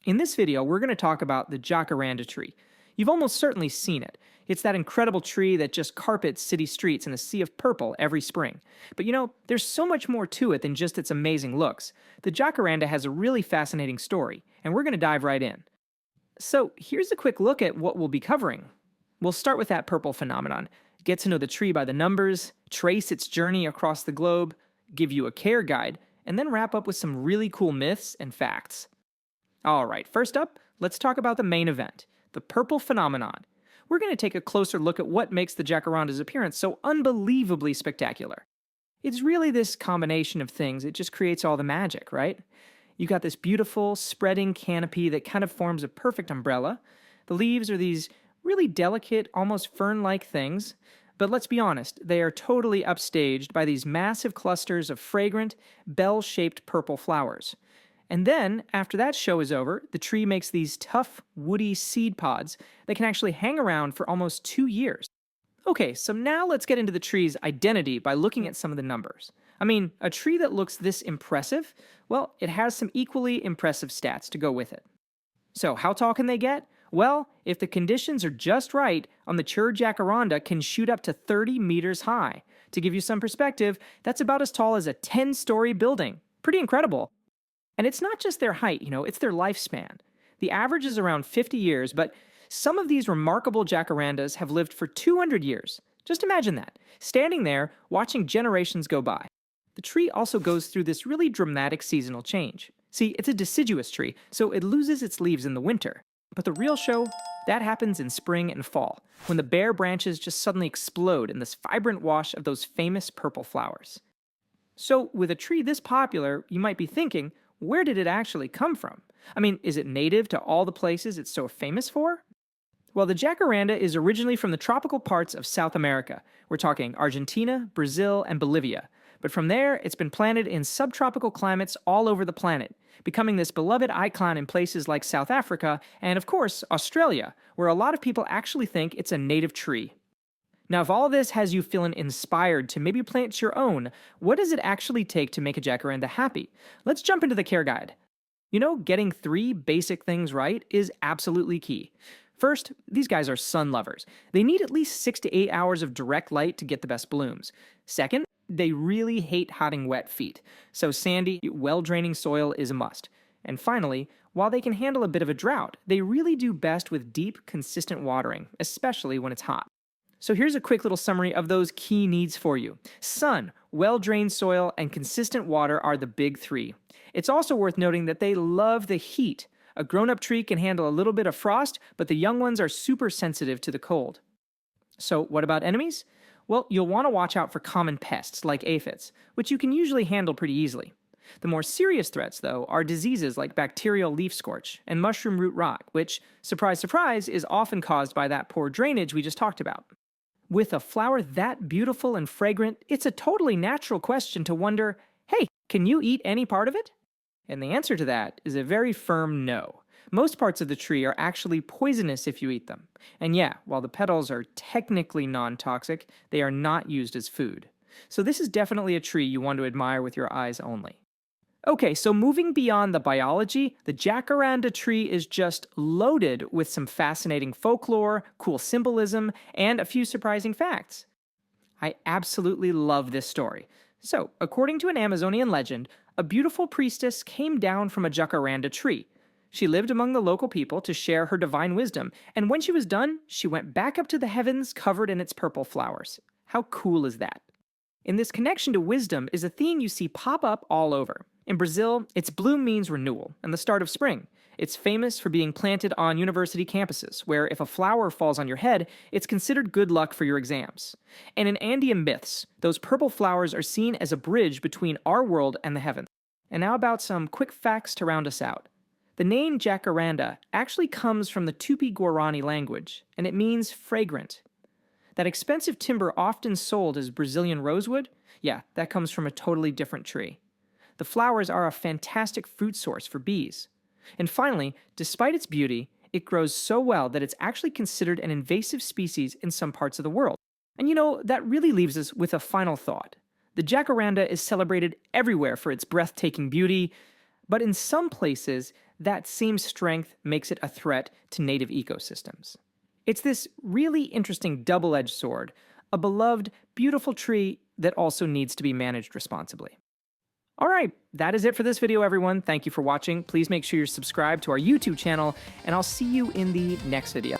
In this video, we're going to talk about the Jacaranda tree. You've almost certainly seen it. It's that incredible tree that just carpets city streets in a sea of purple every spring. But there's so much more to it than just its amazing looks. The Jacaranda has a really fascinating story, and we're going to dive right in. So, here's a quick look at what we'll be covering. We'll start with that purple phenomenon, get to know the tree by the numbers, trace its journey across the globe, give you a care guide, and then wrap up with some really cool myths and facts. Alright, first up, let's talk about the main event, the purple phenomenon. We're going to take a closer look at what makes the Jacaranda's appearance so unbelievably spectacular. It's really this combination of things, it just creates all the magic, right? You got this beautiful, spreading canopy that kind of forms a perfect umbrella. The leaves are these really delicate, almost fern-like things. But let's be honest, they are totally upstaged by these massive clusters of fragrant, bell-shaped purple flowers. And then, after that show is over, the tree makes these tough, woody seed pods that can actually hang around for almost 2 years. Okay, so now let's get into the tree's identity by looking at some of the numbers. I mean, a tree that looks this impressive, well, it has some equally impressive stats to go with it. So, how tall can they get? Well, if the conditions are just right, a mature jacaranda can shoot up to 30 meters high. To give you some perspective, that's about as tall as a 10-story building. Pretty incredible. And it's not just their height, it's their lifespan. The average is around 50 years, but some of these remarkable jacarandas have lived for 200 years. Just imagine that, standing there, watching generations go by. The tree also goes through this really dramatic seasonal change. See, it's a deciduous tree, so it loses its leaves in the winter. But the real show, that happens in spring and fall, when the bare branches just suddenly explode in this vibrant wash of those famous purple flowers. So, with a tree this popular, you might be thinking, where did it actually come from? I mean, is it native to all the places it's so famous for? Well, the jacaranda is originally from the tropical parts of South America. We're talking Argentina, Brazil, and Bolivia. But from there, it's been planted in subtropical climates all over the planet, becoming this beloved icon in places like South Africa and, of course, Australia, where a lot of people actually think it's a native tree. Now, if all of this has you feeling inspired to maybe plant your own, what does it actually take to make a jacaranda happy? Let's jump into the care guide. Getting 3 basic things right is absolutely key. First, these guys are sun lovers. They need at least 6 to 8 hours of direct light to get the best blooms. Second, they really hate having wet feet, so sandy, well-draining soil is a must. And finally, while they can handle a bit of a drought, they really do best with deep, consistent watering, especially when it's hot. So here's a quick little summary of those key needs for you. Sun, well-drained soil, and consistent water are the big 3. It's also worth noting that they love the heat. A grown-up tree can handle a little bit of frost, but the young ones are super sensitive to the cold. So what about enemies? Well, you'll want to watch out for common pests like aphids, which you can usually handle pretty easily. The more serious threats, though, are diseases like bacterial leaf scorch and mushroom root rot, which, surprise, surprise, is often caused by that poor drainage we just talked about. With a flower that beautiful and fragrant, it's a totally natural question to wonder, hey, can you eat any part of it? And the answer to that is a very firm no. Most parts of the tree are actually poisonous if you eat them. And yeah, while the petals are technically non-toxic, they are not used as food. So this is definitely a tree you want to admire with your eyes only. Okay, so moving beyond the biology, the jacaranda tree is just loaded with some fascinating folklore, cool symbolism, and a few surprising facts. I absolutely love this story. So, according to an Amazonian legend, a beautiful priestess came down from a jacaranda tree. She lived among the local people to share her divine wisdom, and when she was done, she went back up to the heavens covered in its purple flowers. How cool is that? And this connection to wisdom is a theme you see pop up all over. In Brazil, its bloom means renewal and the start of spring. It's famous for being planted on university campuses, where if a flower falls on your head, it's considered good luck for your exams. And in Andean myths, those purple flowers are seen as a bridge between our world and the heavens. And now about some quick facts to round us out. The name Jacaranda actually comes from the Tupi-Guarani language, and it means fragrant. That expensive timber often sold as Brazilian rosewood, yeah, that comes from a totally different tree. The flowers are a fantastic fruit source for bees. And finally, despite its beauty, it grows so well that it's actually considered an invasive species in some parts of the world. And that really leaves us with a final thought. The jacaranda is celebrated everywhere for its breathtaking beauty, but in some places, that same strength makes it a threat to native ecosystems. It's this really interesting double-edged sword, a beloved, beautiful tree that also needs to be managed responsibly. Alright, that is it for this video, everyone. Thank you for watching. Please make sure you're subscribed to our YouTube channel, and I'll see you in the next video.